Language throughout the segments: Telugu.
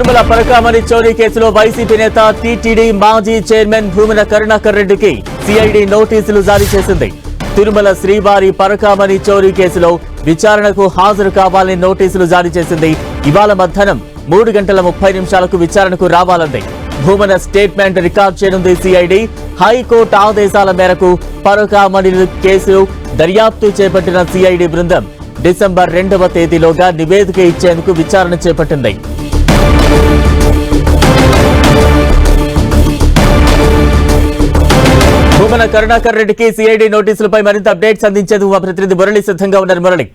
తిరుమల పరకామణి చోరీ కేసులో వైసీపీ నేత టీటీడీ మాజీ చైర్మన్ భూమన కరుణాకర్ రెడ్డికి సిఐడి నోటీసులు జారీ చేసింది. తిరుమల శ్రీవారి పరకామణి చోరీ కేసులో విచారణకు హాజరు కావాలని నోటీసులు జారీ చేసింది. ఇవాళ మధ్యాహ్నం 3:30 విచారణకు రావాలంది. భూమన స్టేట్మెంట్ రికార్డ్ చేయనుంది సిఐడి. హైకోర్టు ఆదేశాల మేరకు పరకామణి కేసు దర్యాప్తు చేపట్టిన సిఐడి బృందం డిసెంబర్ 2వ తేదీలోగా నివేదిక ఇచ్చేందుకు విచారణ చేపట్టింది. భూమన కరుణాకర్ రెడ్డికి సిఐడి నోటీసులపై మరింత అప్డేట్స్ అందించేందుకు మా ప్రతినిధి మురళి సిద్ధంగా ఉన్నారు. మురళి,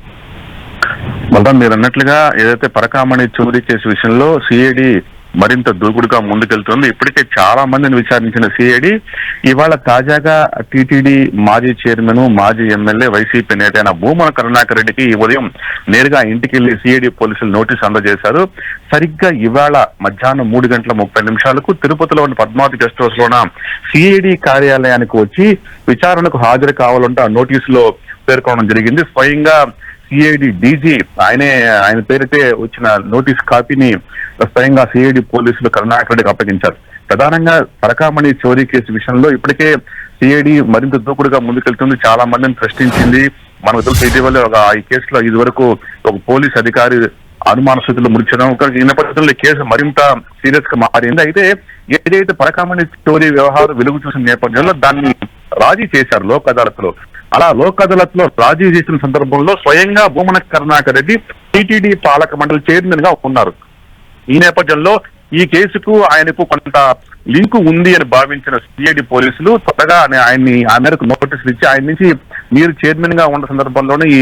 బలరాం, మీరు అన్నట్లుగా ఏదైతే పరకామణి చోరీ కేసు విషయంలో సిఐడి మరింత దూకుడుగా ముందుకెళ్తుంది. ఇప్పటికే చాలా మందిని విచారించిన సిఐడి ఇవాళ తాజాగా టీటీడీ మాజీ చైర్మన్, మాజీ ఎమ్మెల్యే, వైసీపీ నేత అయిన భూమన కరుణాకర్ రెడ్డికి ఈ ఉదయం నేరుగా ఇంటికి వెళ్లి సిఐడి పోలీసులు నోటీసు అందజేశారు. సరిగ్గా ఇవాళ మధ్యాహ్నం 3:30 తిరుపతిలో ఉన్న పద్మావతి గెస్ట్ హౌస్ లోన సిఐడి కార్యాలయానికి వచ్చి విచారణకు హాజరు కావాలంటే ఆ నోటీసులో పేర్కొనడం జరిగింది. స్వయంగా సిఐడి డీజీ ఆయన పేరితే వచ్చిన నోటీస్ కాపీని స్వయంగా సిఐడి పోలీసులు కరుణాకర్ రెడ్డికి అప్పగించారు. ప్రధానంగా పరకామణి చోరీ కేసు విషయంలో ఇప్పటికే సిఐడి మరింత దూకుడుగా ముందుకెళ్తుంది. చాలా మందిని ప్రశ్నించింది. మనకు తెలుసు ఇటీవల ఈ కేసులో ఇదివరకు ఒక పోలీస్ అధికారి అనుమాన స్థితిలో మృతి చెందడం, ఈ నేపథ్యంలో కేసు మరింత సీరియస్ గా మారింది. అయితే ఏదైతే పరకామణి చోరీ వ్యవహారం వెలుగు చూసిన నేపథ్యంలో దాన్ని రాజీ చేశారు లోక్ అదాలత్ లో. అలా లోక్ అదాలత్ లో రాజీ చేసిన సందర్భంలో స్వయంగా భూమన కరుణాకర్ రెడ్డి టీటీడీ పాలక మండలి చైర్మన్ గా ఉన్నారు. ఈ నేపథ్యంలో ఈ కేసుకు ఆయనకు కొంత లింకు ఉంది అని భావించిన సిఐడి పోలీసులు త్వరగా ఆ మేరకు నోటీసులు ఇచ్చి ఆయన నుంచి మీరు చైర్మన్ గా ఉన్న సందర్భంలోనే ఈ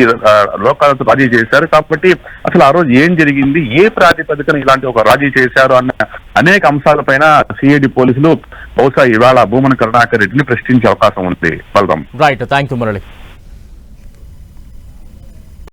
లోక్ అదాలత్ రాజీ చేశారు. కాబట్టి అసలు ఆ రోజు ఏం జరిగింది, ఏ ప్రాతిపదికన ఇలాంటి ఒక రాజీ చేశారు అన్న అనేక అంశాలపైన సిఐడి పోలీసులు బహుశా ఇవాళ భూమన కరుణాకర్ రెడ్డిని ప్రశ్నించే అవకాశం ఉంది. Balaram, right, thank you Murali.